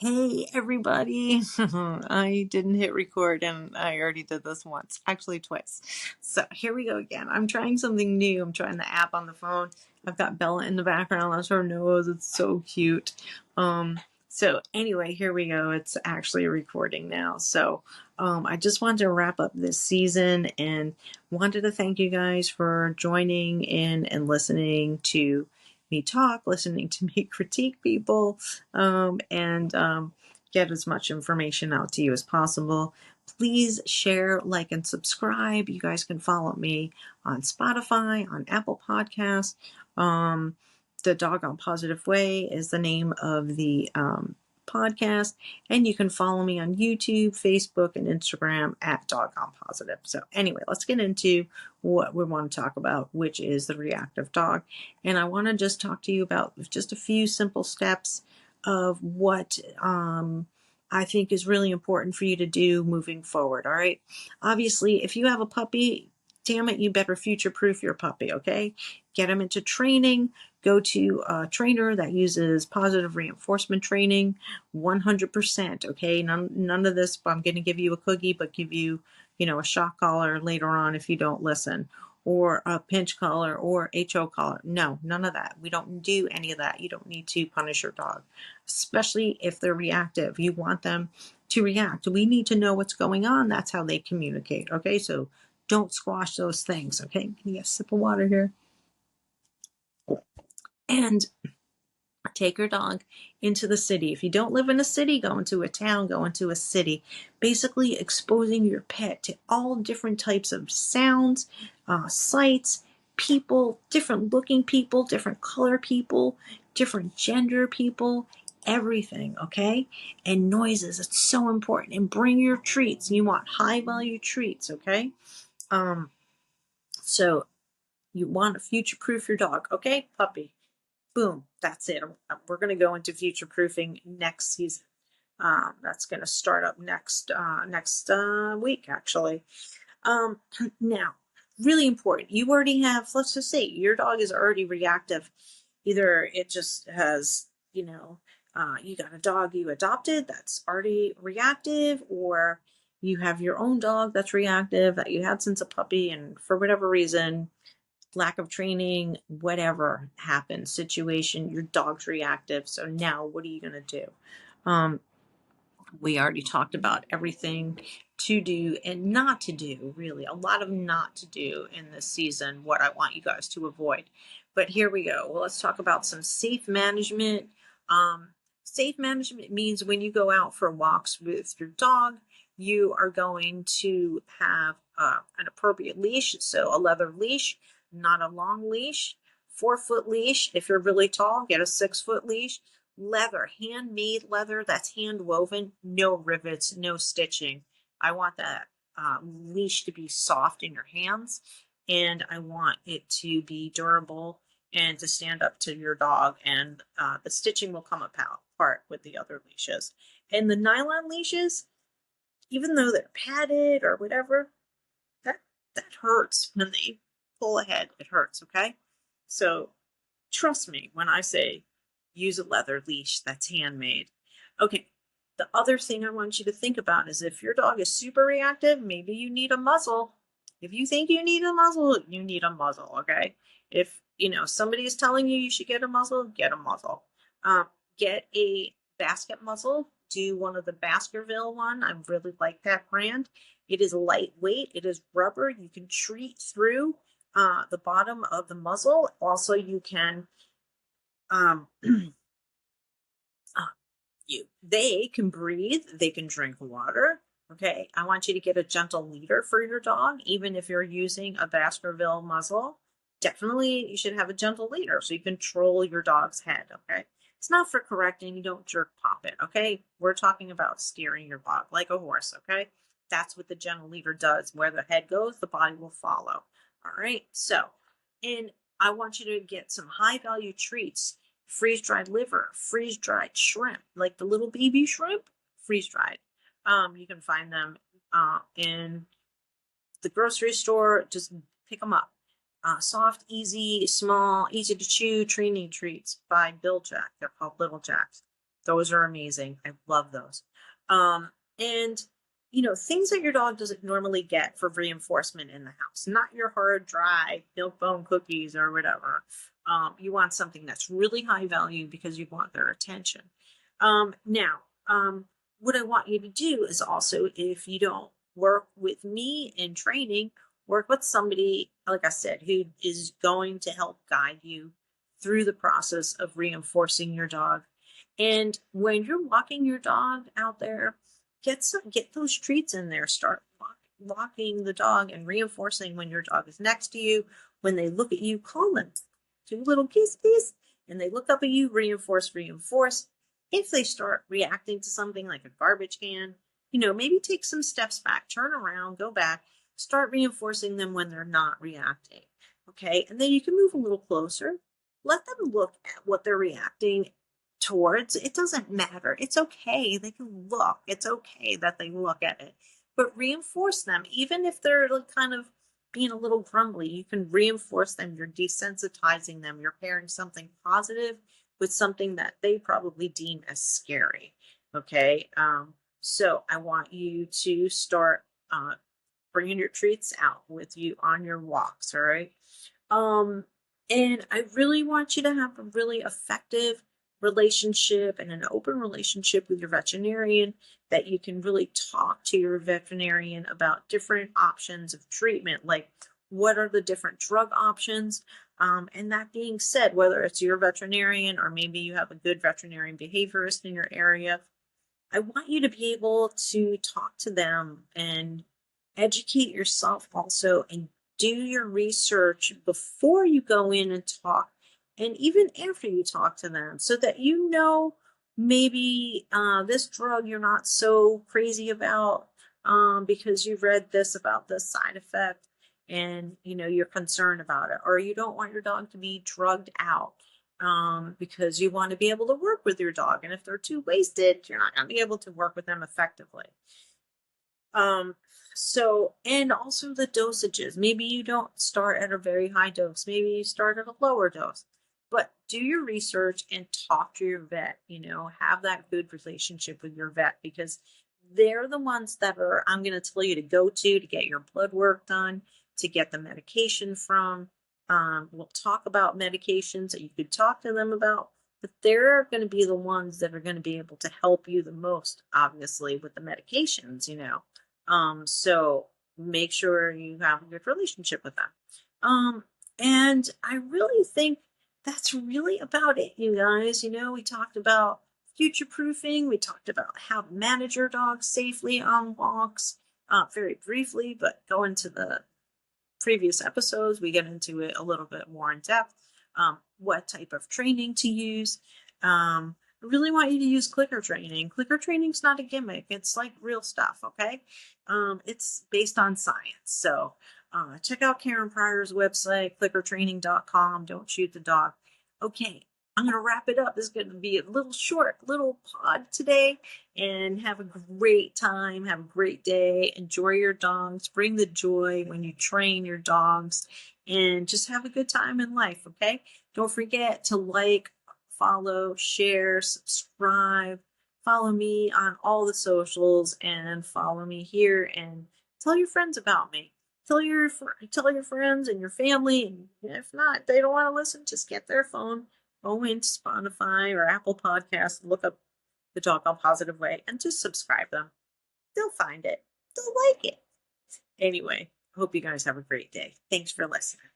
Hey everybody. I didn't hit record and I already did this once, actually twice. So here we go again. I'm trying something new. I'm trying the app on the phone. I've got Bella in the background. That's her nose. It's so cute. So anyway, here we go. It's actually recording now. So I just wanted to wrap up this season and wanted to thank you guys for joining in and listening to me talk, listening to me critique people, and get as much information out to you as possible. Please share, like, and subscribe. You guys can follow me on Spotify, on Apple Podcasts. The Doggone Positive Way is the name of the podcast, and you can follow me on YouTube, Facebook, and Instagram at Doggone Positive. So anyway, let's get into what we want to talk about, which is the reactive dog. And I want to just talk to you about just a few simple steps of what I think is really important for you to do moving forward. All right. Obviously, if you have a puppy, damn it, you better future-proof your puppy, okay? Get them into training. Go to a trainer that uses positive reinforcement training, 100%, okay? None of this, I'm going to give you a cookie, but give you, a shock collar later on if you don't listen, or a pinch collar or HO collar. No, none of that. We don't do any of that. You don't need to punish your dog, especially if they're reactive. You want them to react. We need to know what's going on. That's how they communicate, okay? So don't squash those things, okay? Can you get a sip of water here? And take your dog into the city. If you don't live in a city, go into a town, go into a city. Basically exposing your pet to all different types of sounds, sights, people, different looking people, different color people, different gender people, everything, okay? And noises, it's so important. And bring your treats. You want high value treats, okay? So you want to future proof your dog, okay? Puppy. Boom, that's it. We're going to go into future proofing next season. That's going to start up next week, actually. Now, really important. You already have, let's just say, your dog is already reactive. Either it just has, you got a dog you adopted that's already reactive, or you have your own dog that's reactive that you had since a puppy, and for whatever reason, lack of training, whatever happens, situation, your dog's reactive. So now what are you going to do? We already talked about everything to do and not to do, really. A lot of not to do in this season, what I want you guys to avoid. But here we go. Well, let's talk about some safe management. Safe management means when you go out for walks with your dog, you are going to have an appropriate leash. So a leather leash, not a long leash. 4-foot leash. If you're really tall, get a 6-foot leash. Leather, handmade leather that's hand woven, no rivets, no stitching. I want that leash to be soft in your hands, and I want it to be durable and to stand up to your dog, and the stitching will come apart with the other leashes. And the nylon leashes, even though they're padded or whatever, that hurts when they pull ahead. It hurts, okay? So trust me when I say use a leather leash that's handmade. Okay, the other thing I want you to think about is if your dog is super reactive, maybe you need a muzzle. If you think you need a muzzle, you need a muzzle, okay? If, somebody is telling you should get a muzzle, get a muzzle. Get a basket muzzle. Do one of the Baskerville one. I really like that brand. It is lightweight. It is rubber. You can treat through the bottom of the muzzle. Also, you can they can breathe, they can drink water. Okay, I want you to get a gentle leader for your dog, even if you're using a Baskerville muzzle. Definitely, you should have a gentle leader so you control your dog's head. Okay, it's not for correcting. You don't jerk pop it. Okay, we're talking about steering your dog like a horse. Okay, that's what the gentle leader does. Where the head goes, the body will follow. All right, so, and I want you to get some high value treats. Freeze-dried liver, freeze-dried shrimp, like the little baby shrimp, freeze-dried. You can find them in the grocery store. Just pick them up. Soft, easy, small, easy to chew training treats by Bill Jack. They're called Little Jacks. Those are amazing. I love those. And things that your dog doesn't normally get for reinforcement in the house, not your hard, dry milk bone cookies or whatever. You want something that's really high value because you want their attention. Now, what I want you to do is also, if you don't work with me in training, work with somebody, like I said, who is going to help guide you through the process of reinforcing your dog. And when you're walking your dog out there, get those treats in there. Start walking the dog and reinforcing when your dog is next to you. When they look at you, call them. Do a little kiss, kiss, and they look up at you. Reinforce, reinforce. If they start reacting to something like a garbage can, maybe take some steps back, turn around, go back, start reinforcing them when they're not reacting. Okay, and then you can move a little closer. Let them look at what they're reacting towards. It doesn't matter. It's okay. They can look. It's okay that they look at it. But reinforce them, even if they're kind of being a little grumbly. You can reinforce them. You're desensitizing them. You're pairing something positive with something that they probably deem as scary. Okay. So I want you to start bringing your treats out with you on your walks. All right. And I really want you to have a really effective relationship and an open relationship with your veterinarian, that you can really talk to your veterinarian about different options of treatment, like what are the different drug options. And that being said, whether it's your veterinarian or maybe you have a good veterinarian behaviorist in your area, I want you to be able to talk to them and educate yourself also, and do your research before you go in and talk, and even after you talk to them, so that maybe this drug you're not so crazy about, because you've read this about this side effect, and you're concerned about it, or you don't want your dog to be drugged out, because you want to be able to work with your dog. And if they're too wasted, you're not going to be able to work with them effectively. And also the dosages. Maybe you don't start at a very high dose. Maybe you start at a lower dose. But do your research and talk to your vet. Have that good relationship with your vet, because they're the ones that I'm going to tell you to go to get your blood work done, to get the medication from. We'll talk about medications that you could talk to them about, but they're going to be the ones that are going to be able to help you the most, obviously, with the medications, so make sure you have a good relationship with them. And I really think that's really about it, you guys. We talked about future proofing. We talked about how to manage your dog safely on walks, very briefly, but go into the previous episodes, we get into it a little bit more in depth. What type of training to use. I really want you to use clicker training. Clicker training's not a gimmick. It's like real stuff, okay? It's based on science. So check out Karen Pryor's website, clickertraining.com. Don't shoot the dog. Okay, I'm going to wrap it up. This is going to be a little short, little pod today. And have a great time. Have a great day. Enjoy your dogs. Bring the joy when you train your dogs. And just have a good time in life, okay? Don't forget to like, follow, share, subscribe. Follow me on all the socials, and follow me here, and tell your friends about me. Tell your friends and your family. And if not, they don't want to listen, just get their phone, go into Spotify or Apple Podcasts, look up the Dog All Positive Way, and just subscribe them. They'll find it. They'll like it. Anyway, hope you guys have a great day. Thanks for listening.